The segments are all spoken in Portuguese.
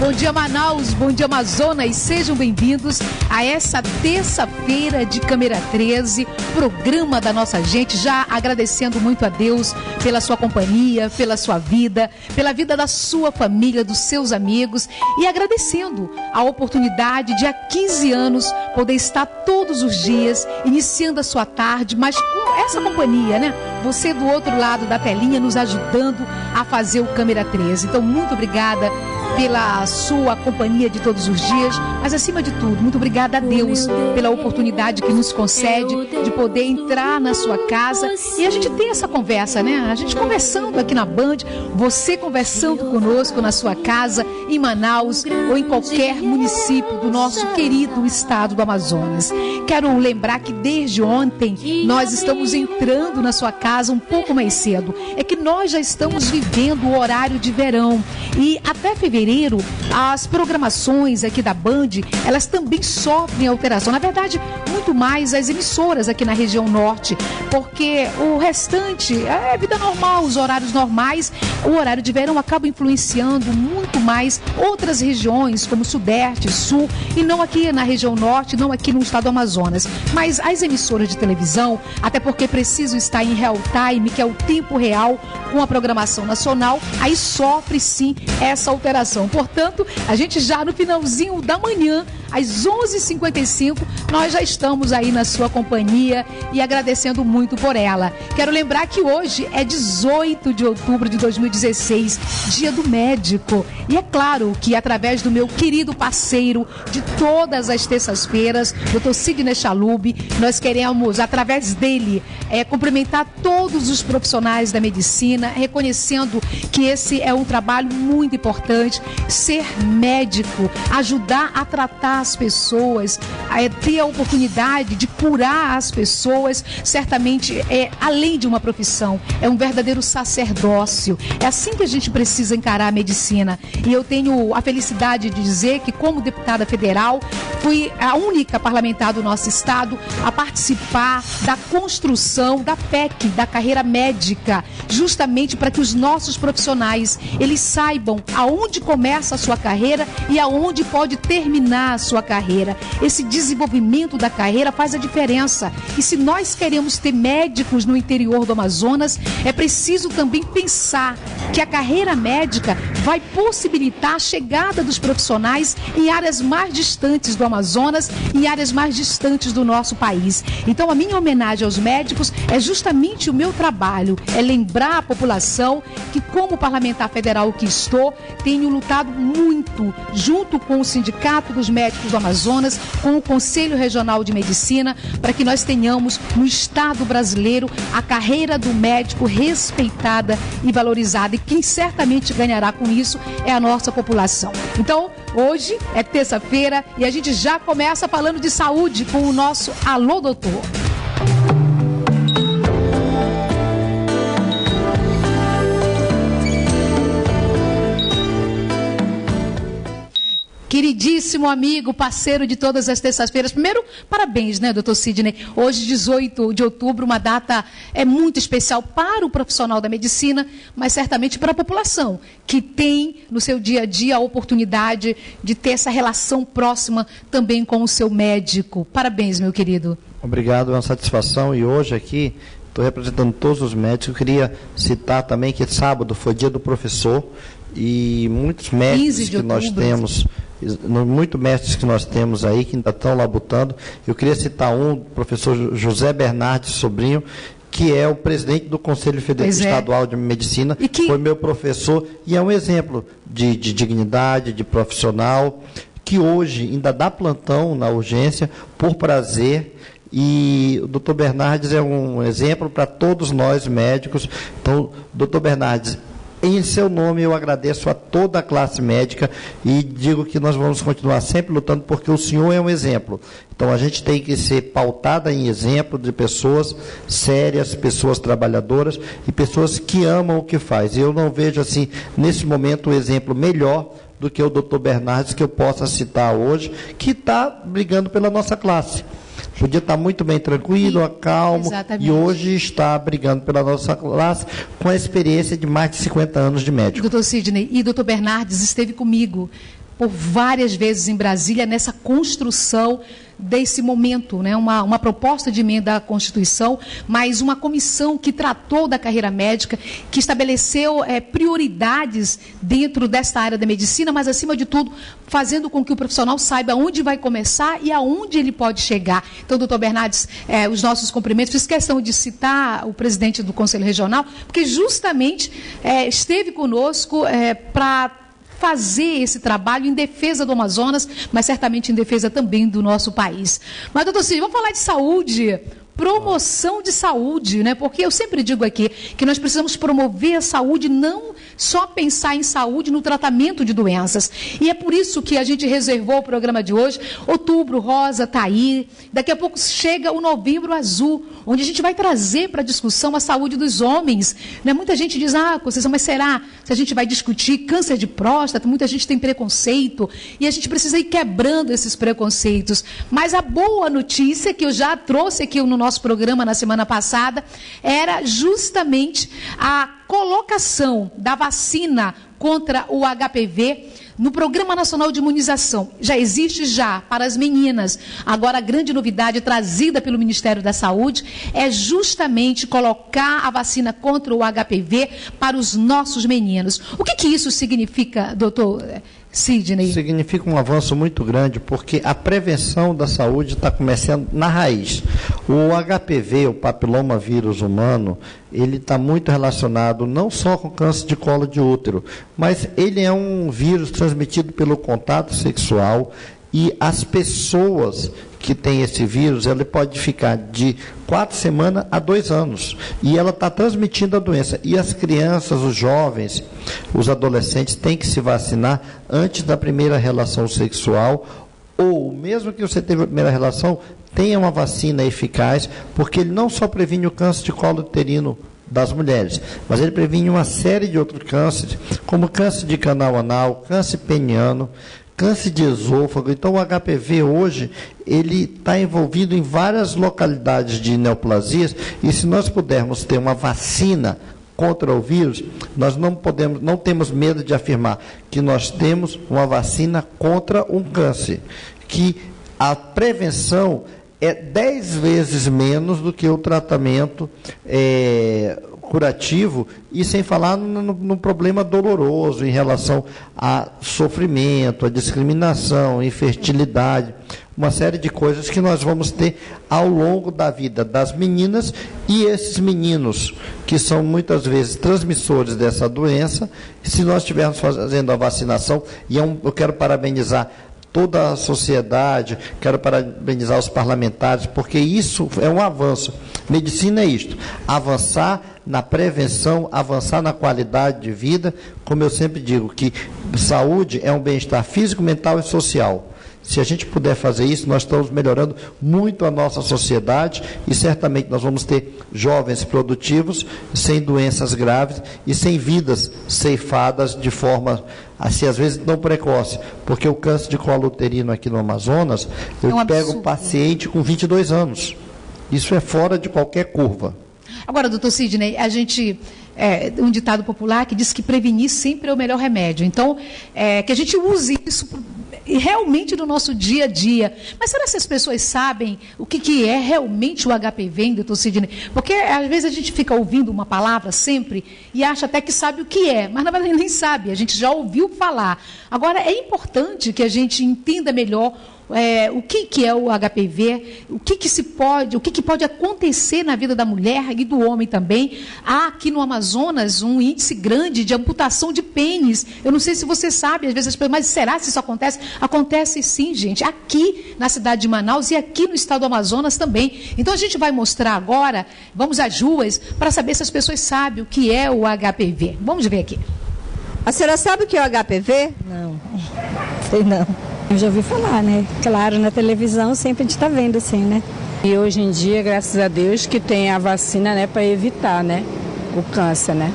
Bom dia, Manaus, bom dia, Amazonas, sejam bem-vindos a essa terça-feira de Câmera 13, programa da nossa gente, já agradecendo muito a Deus pela sua companhia, pela sua vida, pela vida da sua família, dos seus amigos e agradecendo a oportunidade de há 15 anos poder estar todos os dias iniciando a sua tarde, mas com essa companhia, né? Você do outro lado da telinha nos ajudando a fazer o Câmera 13. Então, muito obrigada pela sua companhia de todos os dias, mas acima de tudo, muito obrigada a Deus pela oportunidade que nos concede de poder entrar na sua casa e a gente ter essa conversa, né? A gente conversando aqui na Band, você conversando conosco na sua casa, em Manaus ou em qualquer município do nosso querido estado do Amazonas. Quero lembrar que desde ontem nós estamos entrando na sua casa um pouco mais cedo. É que nós já estamos vivendo o horário de verão e até fevereiro as programações aqui da Band, elas também sofrem alteração. Na verdade, muito mais as emissoras aqui na região norte, porque o restante é vida normal, os horários normais, o horário de verão acaba influenciando muito mais outras regiões, como Sudeste, Sul, e não aqui na região norte, não aqui no estado do Amazonas. Mas as emissoras de televisão, até porque precisam estar em real time, que é o tempo real, com a programação nacional, aí sofre sim essa alteração. Portanto, a gente já no finalzinho da manhã, às 11h55, nós já estamos aí na sua companhia e agradecendo muito por ela. Quero lembrar que hoje é 18 de outubro de 2016, Dia do Médico. E é claro que através do meu querido parceiro de todas as terças-feiras, Dr. Sidney Chalub, nós queremos, através dele, cumprimentar todos os profissionais da medicina, reconhecendo que esse é um trabalho muito importante, ser médico, ajudar a tratar as pessoas, ter a oportunidade de curar as pessoas, certamente além de uma profissão, é um verdadeiro sacerdócio. É assim que a gente precisa encarar a medicina. E eu tenho a felicidade de dizer que, como deputada federal, fui a única parlamentar do nosso estado a participar da construção da PEC, da carreira médica, justamente para que os nossos profissionais, eles saibam aonde começa a sua carreira e aonde pode terminar a sua carreira. Esse desenvolvimento da carreira faz a diferença. E se nós queremos ter médicos no interior do Amazonas, é preciso também pensar que a carreira médica vai possibilitar a chegada dos profissionais em áreas mais distantes do Amazonas e áreas mais distantes do nosso país. Então, a minha homenagem aos médicos é justamente o meu trabalho, é lembrar a população que, como parlamentar federal que estou, tenho lutado muito junto com o Sindicato dos Médicos do Amazonas, com o Conselho Regional de Medicina, para que nós tenhamos no Estado brasileiro a carreira do médico respeitada e valorizada. E quem certamente ganhará com isso é a nossa população. Então, hoje é terça-feira e a gente já começa falando de saúde com o nosso Alô Doutor. Queridíssimo amigo, parceiro de todas as terças-feiras. Primeiro, parabéns, né, doutor Sidney? Hoje, 18 de outubro, uma data muito especial para o profissional da medicina, mas certamente para a população, que tem no seu dia a dia a oportunidade de ter essa relação próxima também com o seu médico. Parabéns, meu querido. Obrigado, é uma satisfação. E hoje aqui, estou representando todos os médicos. Eu queria citar também que sábado foi dia do professor e muitos médicos que nós temos... Muitos mestres que nós temos aí, que ainda estão labutando. Eu queria citar o professor José Bernardes Sobrinho, que é o presidente do Conselho Estadual de Medicina, foi meu professor, e é um exemplo de dignidade, de profissional, que hoje ainda dá plantão na urgência, por prazer. E o doutor Bernardes é um exemplo para todos nós médicos. Então, doutor Bernardes, em seu nome, eu agradeço a toda a classe médica e digo que nós vamos continuar sempre lutando, porque o senhor é um exemplo. Então, a gente tem que ser pautada em exemplo de pessoas sérias, pessoas trabalhadoras e pessoas que amam o que faz. E eu não vejo, assim, nesse momento, um exemplo melhor do que o doutor Bernardes, que eu possa citar hoje, que está brigando pela nossa classe. Podia estar muito bem tranquilo, calmo, exatamente. E hoje está brigando pela nossa classe com a experiência de mais de 50 anos de médico. Doutor Sidney, e doutor Bernardes esteve comigo por várias vezes em Brasília nessa construção desse momento, né? Uma proposta de emenda à Constituição, mas uma comissão que tratou da carreira médica, que estabeleceu prioridades dentro desta área da medicina, mas, acima de tudo, fazendo com que o profissional saiba onde vai começar e aonde ele pode chegar. Então, doutor Bernardes, os nossos cumprimentos. Fiz questão de citar o presidente do Conselho Regional, porque justamente esteve conosco para fazer esse trabalho em defesa do Amazonas, mas certamente em defesa também do nosso país. Mas, doutor Cid, vamos falar de saúde, promoção de saúde, né? Porque eu sempre digo aqui que nós precisamos promover a saúde, não só pensar em saúde no tratamento de doenças. E é por isso que a gente reservou o programa de hoje. Outubro rosa está aí, daqui a pouco chega o novembro azul, onde a gente vai trazer para discussão a saúde dos homens, né? Muita gente diz, Conceição, mas será se a gente vai discutir câncer de próstata? Muita gente tem preconceito e a gente precisa ir quebrando esses preconceitos. Mas a boa notícia que eu já trouxe aqui no nosso programa na semana passada era justamente a colocação da vacina contra o HPV no Programa Nacional de Imunização. Já existe para as meninas. Agora, a grande novidade trazida pelo Ministério da Saúde é justamente colocar a vacina contra o HPV para os nossos meninos. O que isso significa, doutor Sidney? Significa um avanço muito grande, porque a prevenção da saúde está começando na raiz. O HPV, o papiloma vírus humano, ele está muito relacionado não só com câncer de colo de útero, mas ele é um vírus transmitido pelo contato sexual, e as pessoas que têm esse vírus, ele pode ficar de 4 semanas a 2 anos, e ela está transmitindo a doença. E as crianças, os jovens, os adolescentes têm que se vacinar antes da primeira relação sexual, ou mesmo que você teve a primeira relação, tenha uma vacina eficaz, porque ele não só previne o câncer de colo uterino das mulheres, mas ele previne uma série de outros cânceres, como câncer de canal anal, câncer peniano, câncer de esôfago. Então, o HPV hoje, ele está envolvido em várias localidades de neoplasias, e se nós pudermos ter uma vacina contra o vírus, nós não temos medo de afirmar que nós temos uma vacina contra um câncer, que a prevenção é 10 vezes menos do que o tratamento curativo, e sem falar no problema doloroso em relação a sofrimento, a discriminação, infertilidade, uma série de coisas que nós vamos ter ao longo da vida das meninas, e esses meninos que são muitas vezes transmissores dessa doença. Se nós estivermos fazendo a vacinação, e eu quero parabenizar toda a sociedade, quero parabenizar os parlamentares, porque isso é um avanço. Medicina é isto, avançar na prevenção, avançar na qualidade de vida. Como eu sempre digo, que saúde é um bem-estar físico, mental e social. Se a gente puder fazer isso, nós estamos melhorando muito a nossa sociedade, e certamente nós vamos ter jovens produtivos, sem doenças graves e sem vidas ceifadas de forma, assim, às vezes não precoce, porque o câncer de colo uterino aqui no Amazonas, eu pego um paciente com 22 anos. Isso é fora de qualquer curva. Agora, doutor Sidney, a gente... um ditado popular que diz que prevenir sempre é o melhor remédio. Então, que a gente use isso realmente no nosso dia a dia. Mas será que as pessoas sabem o que é realmente o HPV, doutor Sidney? Porque às vezes a gente fica ouvindo uma palavra sempre e acha até que sabe o que é, mas na verdade nem sabe, a gente já ouviu falar. Agora, é importante que a gente entenda melhor o que é o HPV, o que pode acontecer na vida da mulher e do homem também. Há aqui no Amazonas um índice grande de amputação de pênis. Eu não sei se você sabe, às vezes as pessoas, mas será que isso acontece? Acontece sim, gente, aqui na cidade de Manaus e aqui no estado do Amazonas também. Então a gente vai mostrar agora, vamos às ruas, para saber se as pessoas sabem o que é o HPV. Vamos ver aqui. A senhora sabe o que é o HPV? Não, sei não. Eu já ouvi falar, né? Claro, na televisão sempre a gente está vendo assim, né? E hoje em dia, graças a Deus, que tem a vacina, né, para evitar, né, o câncer, né?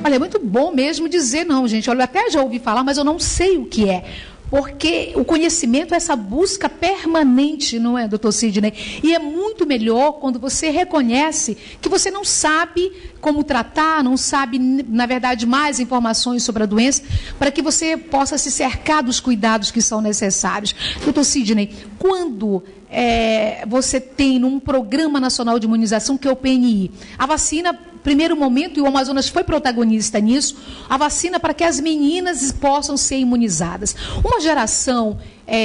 Olha, é muito bom mesmo dizer não, gente. Olha, eu até já ouvi falar, mas eu não sei o que é. Porque o conhecimento é essa busca permanente, não é, doutor Sidney? E é muito melhor quando você reconhece que você não sabe como tratar, não sabe, na verdade, mais informações sobre a doença, para que você possa se cercar dos cuidados que são necessários. Doutor Sidney, quando você tem num Programa Nacional de Imunização, que é o PNI, a vacina, primeiro momento, e o Amazonas foi protagonista nisso, a vacina para que as meninas possam ser imunizadas. Uma geração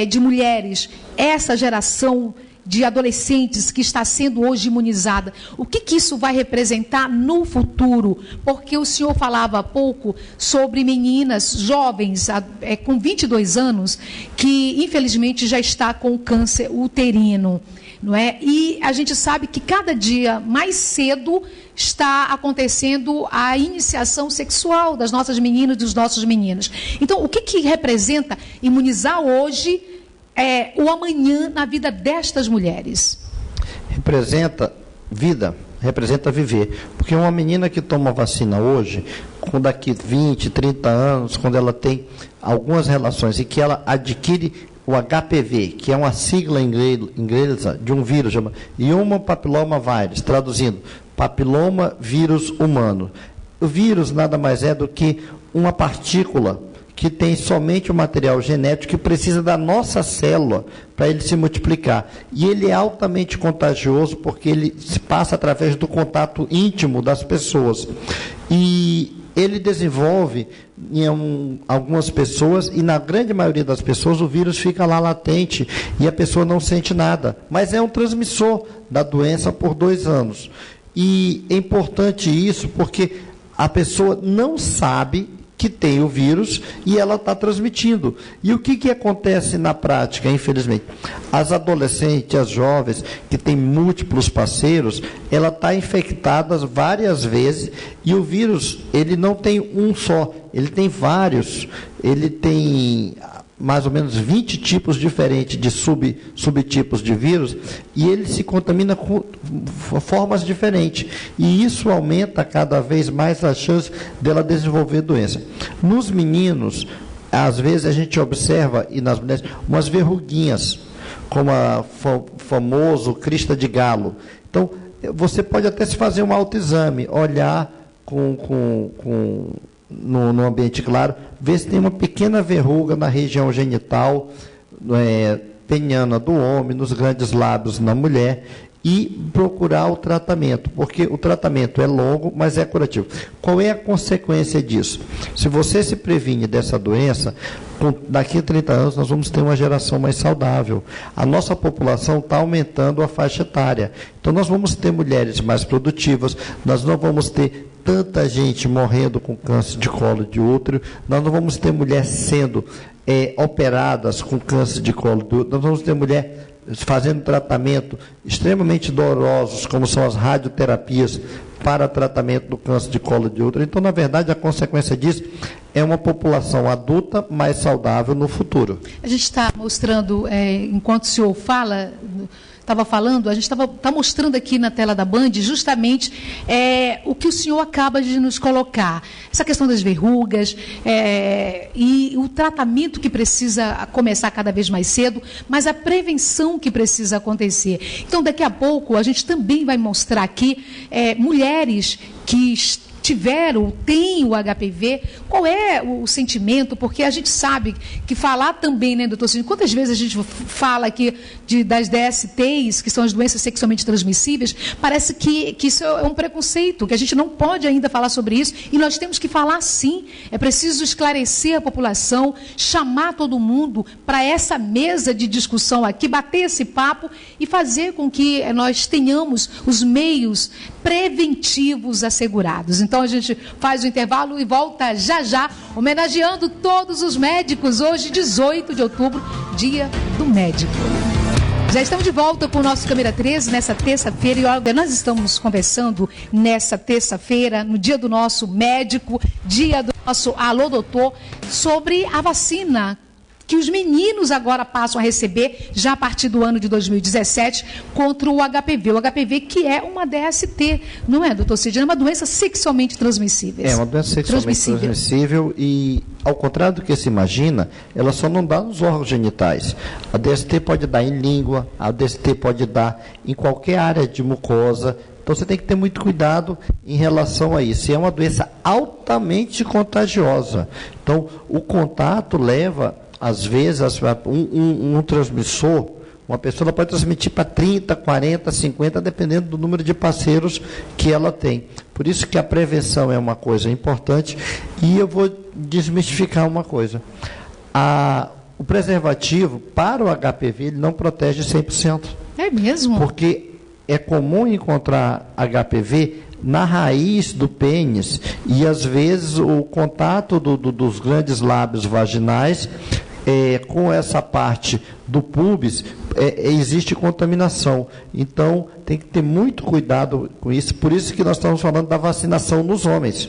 de mulheres, essa geração de adolescentes que está sendo hoje imunizada, o que isso vai representar no futuro? Porque o senhor falava há pouco sobre meninas jovens, com 22 anos, que infelizmente já está com câncer uterino, não é? E a gente sabe que cada dia mais cedo está acontecendo a iniciação sexual das nossas meninas e dos nossos meninos. Então, o que representa imunizar hoje o amanhã na vida destas mulheres? Representa vida, representa viver. Porque uma menina que toma vacina hoje, com daqui 20, 30 anos, quando ela tem algumas relações e que ela adquire o HPV, que é uma sigla inglesa de um vírus, chama Human Papilloma Virus, traduzindo, papiloma vírus humano. O vírus nada mais é do que uma partícula que tem somente o material genético que precisa da nossa célula para ele se multiplicar. E ele é altamente contagioso porque ele se passa através do contato íntimo das pessoas. E ele desenvolve em algumas pessoas, e na grande maioria das pessoas, o vírus fica lá latente e a pessoa não sente nada. Mas é um transmissor da doença por 2 anos. E é importante isso porque a pessoa não sabe que tem o vírus e ela está transmitindo. E o que acontece na prática, infelizmente? As adolescentes, as jovens, que têm múltiplos parceiros, ela está infectada várias vezes e o vírus, ele não tem um só, ele tem vários. Ele tem mais ou menos 20 tipos diferentes de subtipos de vírus, e ele se contamina com formas diferentes. E isso aumenta cada vez mais a chance dela desenvolver doença. Nos meninos, às vezes a gente observa, e nas mulheres, umas verruguinhas, como a famoso crista de galo. Então, você pode até se fazer um autoexame, olhar no ambiente claro, ver se tem uma pequena verruga na região genital, peniana do homem, nos grandes lábios na mulher, e procurar o tratamento, porque o tratamento é longo, mas é curativo. Qual é a consequência disso? Se você se previne dessa doença, daqui a 30 anos nós vamos ter uma geração mais saudável. A nossa população está aumentando a faixa etária. Então nós vamos ter mulheres mais produtivas, nós não vamos ter tanta gente morrendo com câncer de colo de útero, nós não vamos ter mulheres sendo operadas com câncer de colo de útero, nós vamos ter mulher fazendo tratamento extremamente dolorosos, como são as radioterapias para tratamento do câncer de colo de útero. Então, na verdade, a consequência disso é uma população adulta mais saudável no futuro. A gente está mostrando, enquanto o senhor estava falando, a gente está mostrando aqui na tela da Band justamente o que o senhor acaba de nos colocar. Essa questão das verrugas e o tratamento que precisa começar cada vez mais cedo, mas a prevenção que precisa acontecer. Então, daqui a pouco, a gente também vai mostrar aqui mulheres que têm o HPV, qual é o sentimento, porque a gente sabe que falar também, né, doutor Sidney, quantas vezes a gente fala aqui das DSTs, que são as doenças sexualmente transmissíveis, parece que isso é um preconceito, que a gente não pode ainda falar sobre isso, e nós temos que falar sim, é preciso esclarecer a população, chamar todo mundo para essa mesa de discussão aqui, bater esse papo e fazer com que nós tenhamos os meios preventivos assegurados. Então, a gente faz o intervalo e volta já, homenageando todos os médicos, hoje, 18 de outubro, Dia do Médico. Já estamos de volta com o nosso Câmera 13 nessa terça-feira, e olha, nós estamos conversando nessa terça-feira, no dia do nosso médico, dia do nosso Alô Doutor, sobre a vacina que os meninos agora passam a receber, já a partir do ano de 2017, contra o HPV. O HPV que é uma DST, não é, doutor Sidney? É uma doença sexualmente transmissível. É uma doença sexualmente transmissível e, ao contrário do que se imagina, ela só não dá nos órgãos genitais. A DST pode dar em língua, a DST pode dar em qualquer área de mucosa. Então, você tem que ter muito cuidado em relação a isso. E é uma doença altamente contagiosa. Então, o contato leva, às vezes, um transmissor, uma pessoa pode transmitir para 30, 40, 50, dependendo do número de parceiros que ela tem. Por isso que a prevenção é uma coisa importante. E eu vou desmistificar uma coisa. O preservativo, para o HPV, ele não protege 100%. É mesmo? Porque é comum encontrar HPV na raiz do pênis e, às vezes, o contato dos grandes lábios vaginais com essa parte do púbis, existe contaminação. Então, tem que ter muito cuidado com isso. Por isso que nós estamos falando da vacinação nos homens.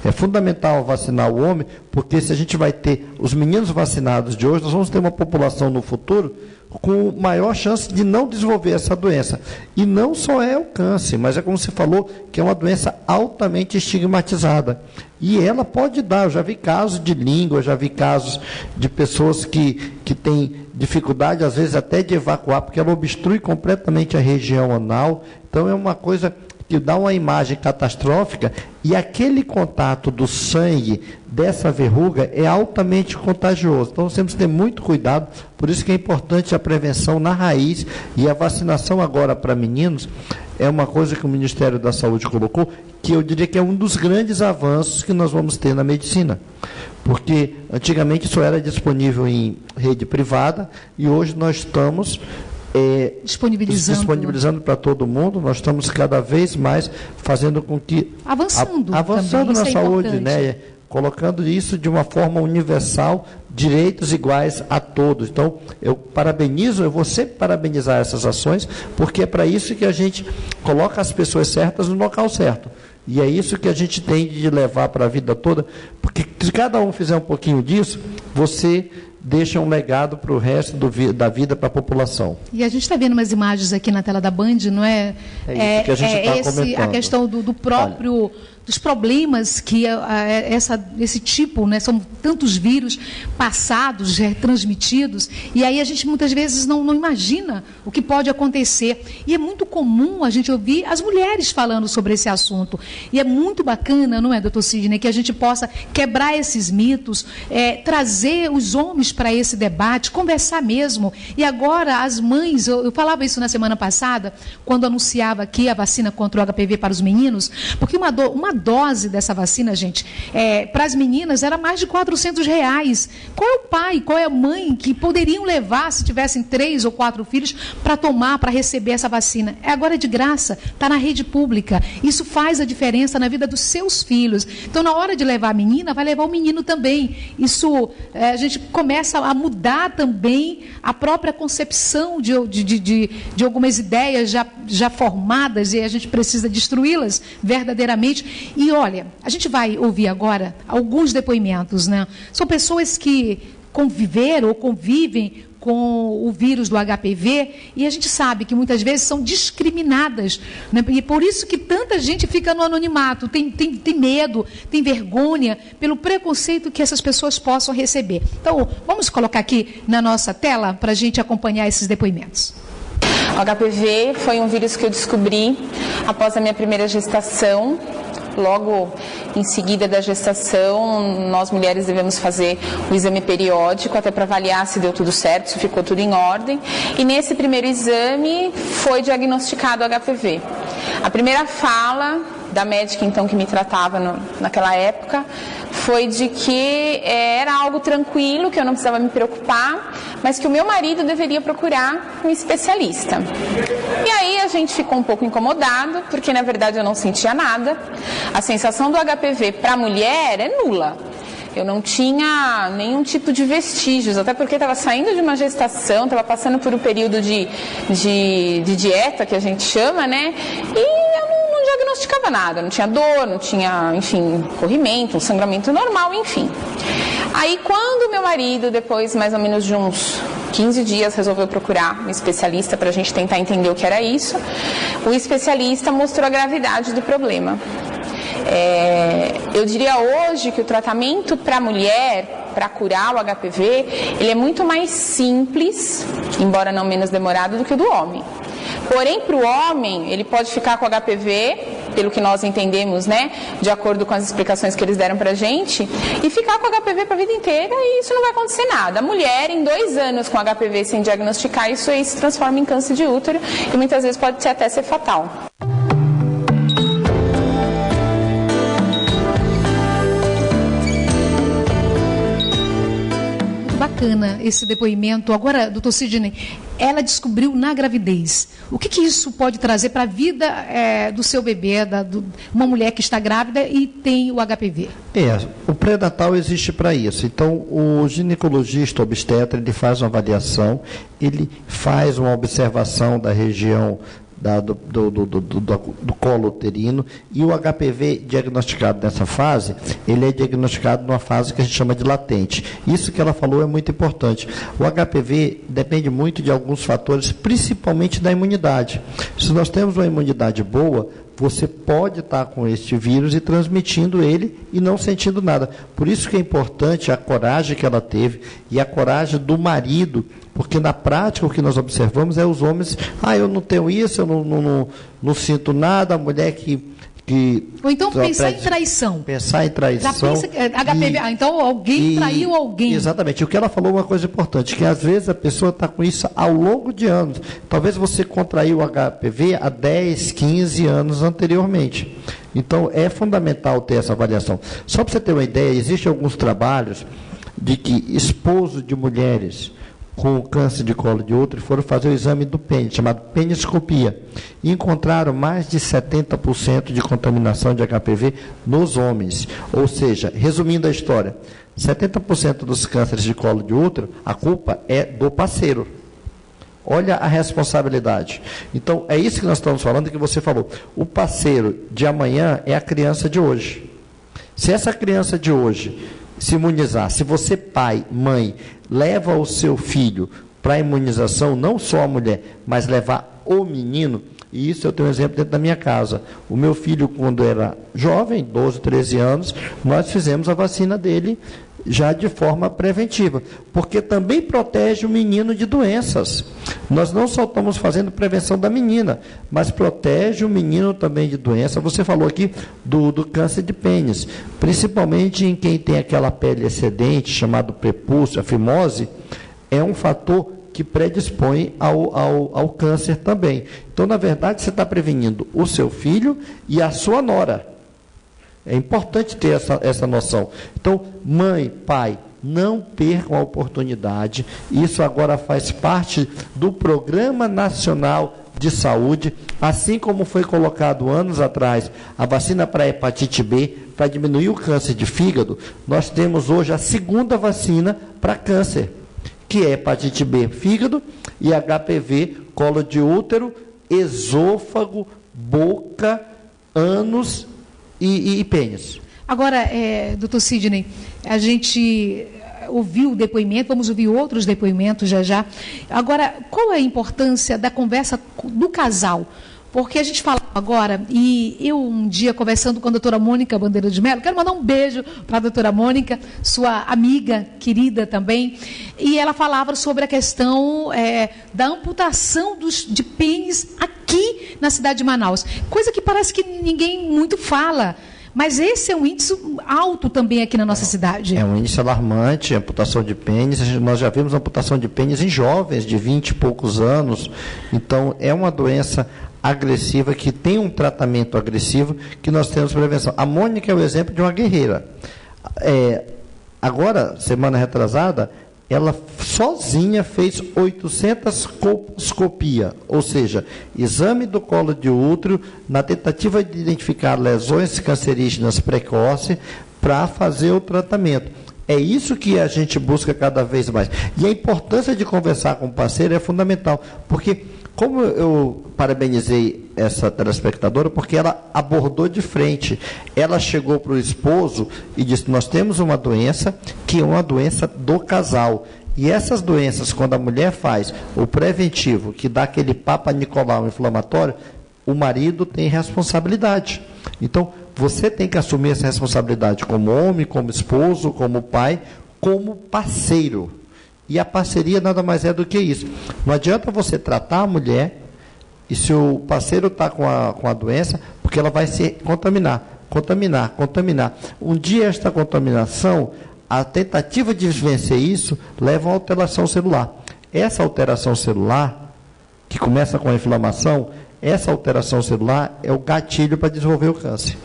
É fundamental vacinar o homem, porque se a gente vai ter os meninos vacinados de hoje, nós vamos ter uma população no futuro com maior chance de não desenvolver essa doença. E não só é o câncer, mas é como você falou, que é uma doença altamente estigmatizada. E ela pode dar, eu já vi casos de língua, já vi casos de pessoas que têm dificuldade, às vezes, até de evacuar, porque ela obstrui completamente a região anal. Então, é uma coisa que dá uma imagem catastrófica, e aquele contato do sangue dessa verruga é altamente contagioso. Então, nós temos que ter muito cuidado, por isso que é importante a prevenção na raiz, e a vacinação agora para meninos é uma coisa que o Ministério da Saúde colocou, que eu diria que é um dos grandes avanços que nós vamos ter na medicina. Porque antigamente isso era disponível em rede privada, e hoje nós estamos disponibilizando para todo mundo. Nós estamos cada vez mais fazendo com que avançando na saúde, né? Colocando isso de uma forma universal, direitos iguais a todos. Então, eu vou sempre parabenizar essas ações, porque é para isso que a gente coloca as pessoas certas no local certo. E é isso que a gente tem de levar para a vida toda, porque se cada um fizer um pouquinho disso, você deixa um legado para o resto da vida para a população. E a gente está vendo umas imagens aqui na tela da Band, não é? É isso que a gente está comentando. A questão do próprio... Olha, dos problemas que esse tipo, né, são tantos vírus passados, transmitidos, e aí a gente muitas vezes não imagina o que pode acontecer. E é muito comum a gente ouvir as mulheres falando sobre esse assunto. E é muito bacana, não é, doutor Sidney, que a gente possa quebrar esses mitos, trazer os homens para esse debate, conversar mesmo. E agora as mães, eu falava isso na semana passada, quando anunciava aqui a vacina contra o HPV para os meninos, porque uma dose dessa vacina, gente, para as meninas era mais de R$400. Qual é o pai, qual é a mãe que poderiam levar, se tivessem 3 ou 4 filhos, para tomar, para receber essa vacina? Agora é de graça, está na rede pública. Isso faz a diferença na vida dos seus filhos. Então, na hora de levar a menina, vai levar o menino também. Isso, a gente começa a mudar também a própria concepção de algumas ideias já formadas, e a gente precisa destruí-las verdadeiramente. E olha, a gente vai ouvir agora alguns depoimentos, né? São pessoas que conviveram ou convivem com o vírus do HPV, e a gente sabe que muitas vezes são discriminadas, né? E por isso que tanta gente fica no anonimato, tem medo, tem vergonha, pelo preconceito que essas pessoas possam receber. Então, vamos colocar aqui na nossa tela para a gente acompanhar esses depoimentos. O HPV foi um vírus que eu descobri após a minha primeira gestação. Logo em seguida da gestação, nós mulheres devemos fazer o exame periódico, até para avaliar se deu tudo certo, se ficou tudo em ordem. E nesse primeiro exame foi diagnosticado HPV. A primeira fala da médica, então, que me tratava naquela época, foi de que era algo tranquilo, que eu não precisava me preocupar, mas que o meu marido deveria procurar um especialista. E aí a gente ficou um pouco incomodado, porque na verdade eu não sentia nada. A sensação do HPV para a mulher é nula. Eu não tinha nenhum tipo de vestígios, até porque estava saindo de uma gestação, estava passando por um período de dieta, que a gente chama, né? E eu não diagnosticava nada, não tinha dor, não tinha, enfim, corrimento, um sangramento normal, enfim. Aí quando meu marido, depois mais ou menos de uns 15 dias, resolveu procurar um especialista para a gente tentar entender o que era isso, o especialista mostrou a gravidade do problema. Eu diria hoje que o tratamento para a mulher, para curar o HPV, ele é muito mais simples, embora não menos demorado, do que o do homem. Porém, para o homem, ele pode ficar com HPV, pelo que nós entendemos, né, de acordo com as explicações que eles deram para a gente, e ficar com HPV para a vida inteira, e isso não vai acontecer nada. A mulher, em 2 anos com HPV sem diagnosticar, isso aí se transforma em câncer de útero, e muitas vezes pode até ser fatal. Bacana esse depoimento. Agora, doutor Sidney, ela descobriu na gravidez. O que isso pode trazer para a vida do seu bebê, uma mulher que está grávida e tem o HPV? O pré-natal existe para isso. Então, o ginecologista obstetra, ele faz uma avaliação, ele faz uma observação da região do colo uterino, e o HPV diagnosticado nessa fase, ele é diagnosticado numa fase que a gente chama de latente. Isso que ela falou é muito importante. O HPV depende muito de alguns fatores, principalmente da imunidade. Se nós temos uma imunidade boa, você pode estar com este vírus e transmitindo ele e não sentindo nada. Por isso que é importante a coragem que ela teve e a coragem do marido, porque na prática o que nós observamos é os homens, eu não tenho isso, eu não sinto nada, a mulher que ou então pensar em traição. Pensar em traição. Já pensa, HPV, então alguém traiu alguém. Exatamente. O que ela falou é uma coisa importante, que às vezes a pessoa está com isso ao longo de anos. Talvez você contraiu o HPV há 10, 15 anos anteriormente. Então, é fundamental ter essa avaliação. Só para você ter uma ideia, existem alguns trabalhos de que esposos de mulheres com câncer de colo de útero foram fazer o exame do pênis, chamado peniscopia, e encontraram mais de 70% de contaminação de HPV nos homens. Ou seja, resumindo a história, 70% dos cânceres de colo de útero, a culpa é do parceiro. Olha a responsabilidade. Então, é isso que nós estamos falando, que você falou. O parceiro de amanhã é a criança de hoje. Se essa criança de hoje se imunizar, se você, pai, mãe, leva o seu filho para a imunização, não só a mulher, mas levar o menino, e isso eu tenho um exemplo dentro da minha casa. O meu filho, quando era jovem, 12, 13 anos, nós fizemos a vacina dele já de forma preventiva, porque também protege o menino de doenças. Nós não só estamos fazendo prevenção da menina, mas protege o menino também de doença. Você falou aqui do câncer de pênis, principalmente em quem tem aquela pele excedente, chamado prepúcio, a fimose, é um fator que predispõe ao câncer também. Então, na verdade, você está prevenindo o seu filho e a sua nora. É importante ter essa noção. Então, mãe, pai, não percam a oportunidade. Isso agora faz parte do Programa Nacional de Saúde, assim como foi colocado anos atrás a vacina para hepatite B, para diminuir o câncer de fígado. Nós temos hoje a segunda vacina para câncer, que é hepatite B, fígado, e HPV, colo de útero, esôfago, boca, ânus e pênis. Agora, doutor Sidney, a gente ouviu o depoimento, vamos ouvir outros depoimentos já. Agora, qual é a importância da conversa do casal? Porque a gente fala agora, e eu um dia conversando com a doutora Mônica Bandeira de Mello, quero mandar um beijo para a doutora Mônica, sua amiga querida também, e ela falava sobre a questão da amputação de pênis aqui na cidade de Manaus, coisa que parece que ninguém muito fala. Mas esse é um índice alto também aqui na nossa cidade. É um índice alarmante, amputação de pênis. Nós já vimos amputação de pênis em jovens de 20 e poucos anos. Então, é uma doença agressiva, que tem um tratamento agressivo, que nós temos prevenção. A Mônica é o exemplo de uma guerreira. Agora, semana retrasada, ela sozinha fez 800 colposcopia, ou seja, exame do colo de útero, na tentativa de identificar lesões cancerígenas precoces para fazer o tratamento. É isso que a gente busca cada vez mais. E a importância de conversar com o parceiro é fundamental, porque Como eu parabenizei essa telespectadora, porque ela abordou de frente. Ela chegou para o esposo e disse: nós temos uma doença que é uma doença do casal. E essas doenças, quando a mulher faz o preventivo, que dá aquele Papa Nicolau inflamatório, o marido tem responsabilidade. Então, você tem que assumir essa responsabilidade como homem, como esposo, como pai, como parceiro. E a parceria nada mais é do que isso. Não adianta você tratar a mulher e se o parceiro está com a doença, porque ela vai se contaminar. Um dia esta contaminação, a tentativa de vencer isso leva a uma alteração celular. Essa alteração celular, que começa com a inflamação, essa alteração celular é o gatilho para desenvolver o câncer.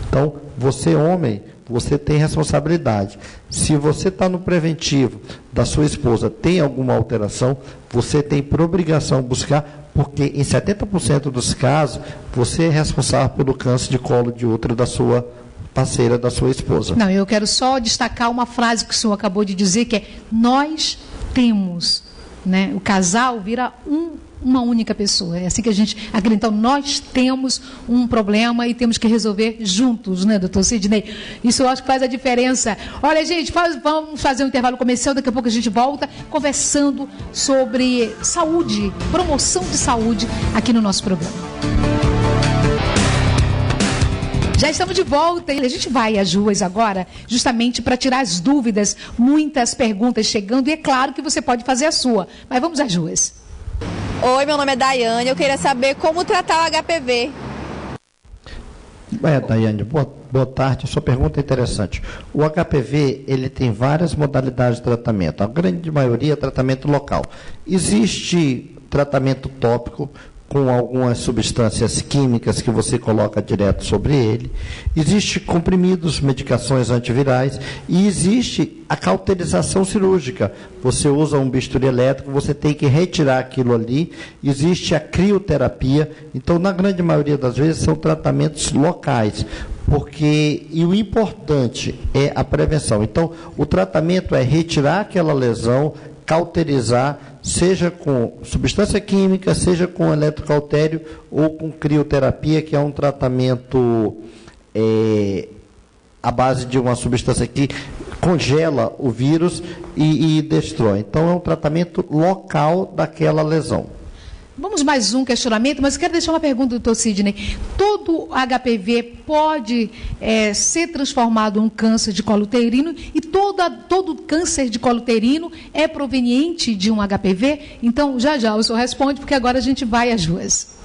Então, você homem, você tem responsabilidade. Se você está no preventivo da sua esposa, tem alguma alteração, você tem por obrigação buscar, porque em 70% dos casos, você é responsável pelo câncer de colo de útero da sua parceira, da sua esposa. Não, eu quero só destacar uma frase que o senhor acabou de dizer, que é: nós temos, né? O casal vira uma única pessoa. É assim que a gente acredita. Então, nós temos um problema e temos que resolver juntos, né, doutor Sidney? Isso eu acho que faz a diferença. Olha, gente, vamos fazer um intervalo comercial, daqui a pouco a gente volta conversando sobre saúde, promoção de saúde aqui no nosso programa. Já estamos de volta e a gente vai às ruas agora, justamente para tirar as dúvidas, muitas perguntas chegando, e é claro que você pode fazer a sua, mas vamos às ruas. Oi, meu nome é Daiane, eu queria saber como tratar o HPV. Daiane, boa tarde, sua pergunta é interessante. O HPV, ele tem várias modalidades de tratamento, a grande maioria é tratamento local. Existe tratamento tópico, com algumas substâncias químicas que você coloca direto sobre ele. Existe comprimidos, medicações antivirais, e existe a cauterização cirúrgica. Você usa um bisturi elétrico, você tem que retirar aquilo ali. Existe a crioterapia. Então, na grande maioria das vezes, são tratamentos locais, e o importante é a prevenção. Então, o tratamento é retirar aquela lesão, cauterizar, seja com substância química, seja com eletrocautério ou com crioterapia, que é um tratamento à base de uma substância que congela o vírus e destrói. Então, é um tratamento local daquela lesão. Vamos mais um questionamento, mas eu quero deixar uma pergunta, doutor Sidney. Todo HPV pode ser transformado em um câncer de colo uterino, e todo câncer de colo uterino é proveniente de um HPV? Então, já o senhor responde, porque agora a gente vai às ruas.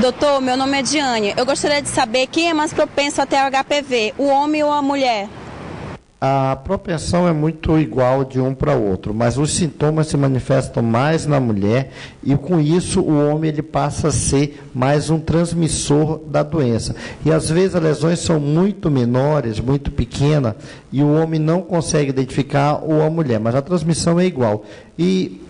Doutor, meu nome é Diane. Eu gostaria de saber quem é mais propenso a ter o HPV, o homem ou a mulher? A propensão é muito igual de um para outro, mas os sintomas se manifestam mais na mulher, e com isso o homem ele passa a ser mais um transmissor da doença. E às vezes as lesões são muito menores, muito pequenas, e o homem não consegue identificar, ou a mulher, mas a transmissão é igual. E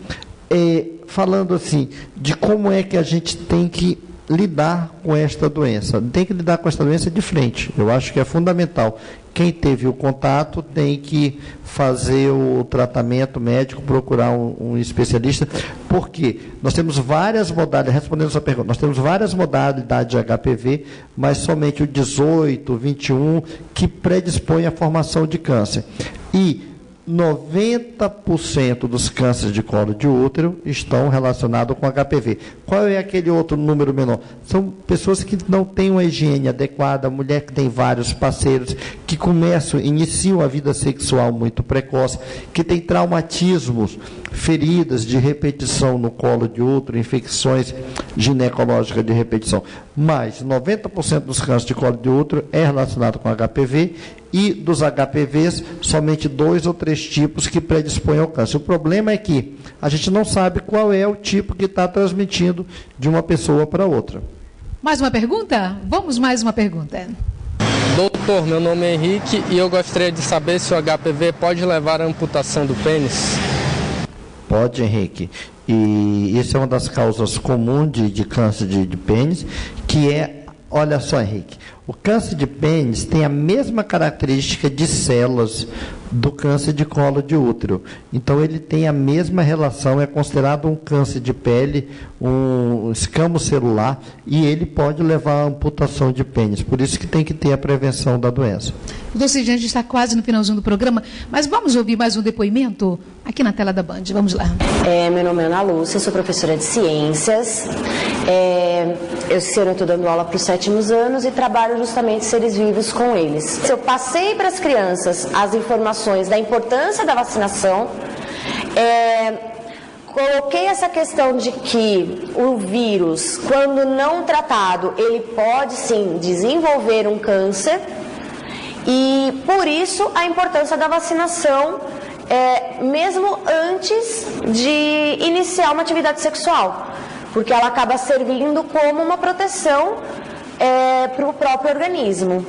falando assim, de como é que a gente tem que lidar com esta doença. Tem que lidar com esta doença de frente. Eu acho que é fundamental. Quem teve o contato tem que fazer o tratamento médico, procurar um especialista, porque nós temos várias modalidades, respondendo a sua pergunta, nós temos várias modalidades de HPV, mas somente o 18, o 21, que predispõe à formação de câncer. E 90% dos cânceres de colo de útero estão relacionados com HPV. Qual é aquele outro número menor? São pessoas que não têm uma higiene adequada, mulher que tem vários parceiros, que iniciam a vida sexual muito precoce, que tem traumatismos, feridas de repetição no colo de útero, infecções ginecológicas de repetição. Mas 90% dos cânceres de colo de útero é relacionado com HPV, e dos HPVs, somente 2 ou 3 tipos que predispõem ao câncer. O problema é que a gente não sabe qual é o tipo que está transmitindo de uma pessoa para outra. Mais uma pergunta? Vamos mais uma pergunta. Doutor, meu nome é Henrique e eu gostaria de saber se o HPV pode levar à amputação do pênis. Pode, Henrique. E isso é uma das causas comuns de câncer de pênis, que é, olha só, Henrique, O câncer de pênis tem a mesma característica de células do câncer de colo de útero. Então, ele tem a mesma relação, é considerado um câncer de pele, um escamo celular, e ele pode levar à amputação de pênis. Por isso que tem que ter a prevenção da doença. Doutor Sidney, a gente está quase no finalzinho do programa, mas vamos ouvir mais um depoimento aqui na tela da Band. Vamos lá. Meu nome é Ana Lúcia, sou professora de ciências. Esse ano eu estou dando aula para os 7º anos e trabalho justamente seres vivos com eles. Eu passei para as crianças as informações da importância da vacinação, coloquei essa questão de que o vírus, quando não tratado, ele pode sim desenvolver um câncer, e por isso a importância da vacinação, mesmo antes de iniciar uma atividade sexual, porque ela acaba servindo como uma proteção para o próprio organismo.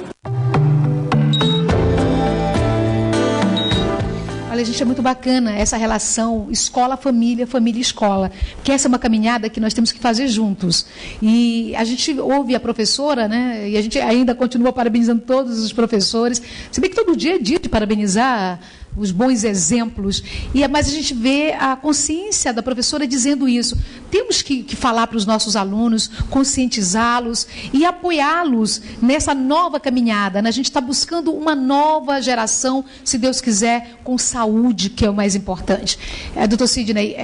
Olha, gente, é muito bacana essa relação escola-família, família-escola, porque essa é uma caminhada que nós temos que fazer juntos. E a gente ouve a professora, né, e a gente ainda continua parabenizando todos os professores, se bem que todo dia é dia de parabenizar os bons exemplos, mas a gente vê a consciência da professora dizendo isso. Temos que falar para os nossos alunos, conscientizá-los e apoiá-los nessa nova caminhada, né? A gente está buscando uma nova geração, se Deus quiser, com saúde, que é o mais importante. Doutor Sidney,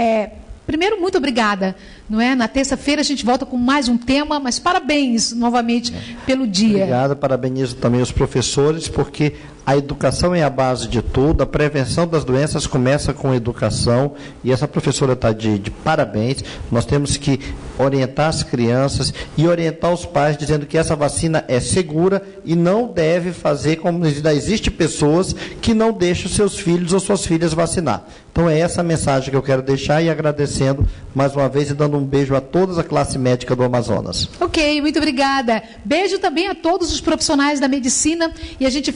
primeiro, muito obrigada. Não é? Na terça-feira a gente volta com mais um tema, mas parabéns novamente pelo dia. Obrigado, parabenizo também os professores, porque a educação é a base de tudo, a prevenção das doenças começa com a educação, e essa professora está de parabéns. Nós temos que orientar as crianças e orientar os pais, dizendo que essa vacina é segura e não deve fazer como ainda existe pessoas que não deixam seus filhos ou suas filhas vacinar. Então é essa a mensagem que eu quero deixar, e agradecendo mais uma vez e dando um beijo a toda a classe médica do Amazonas. Ok, muito obrigada. Beijo também a todos os profissionais da medicina, e a gente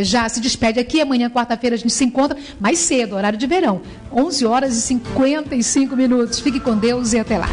já se despede aqui. Amanhã, quarta-feira, a gente se encontra mais cedo, horário de verão, 11h55. Fique com Deus e até lá.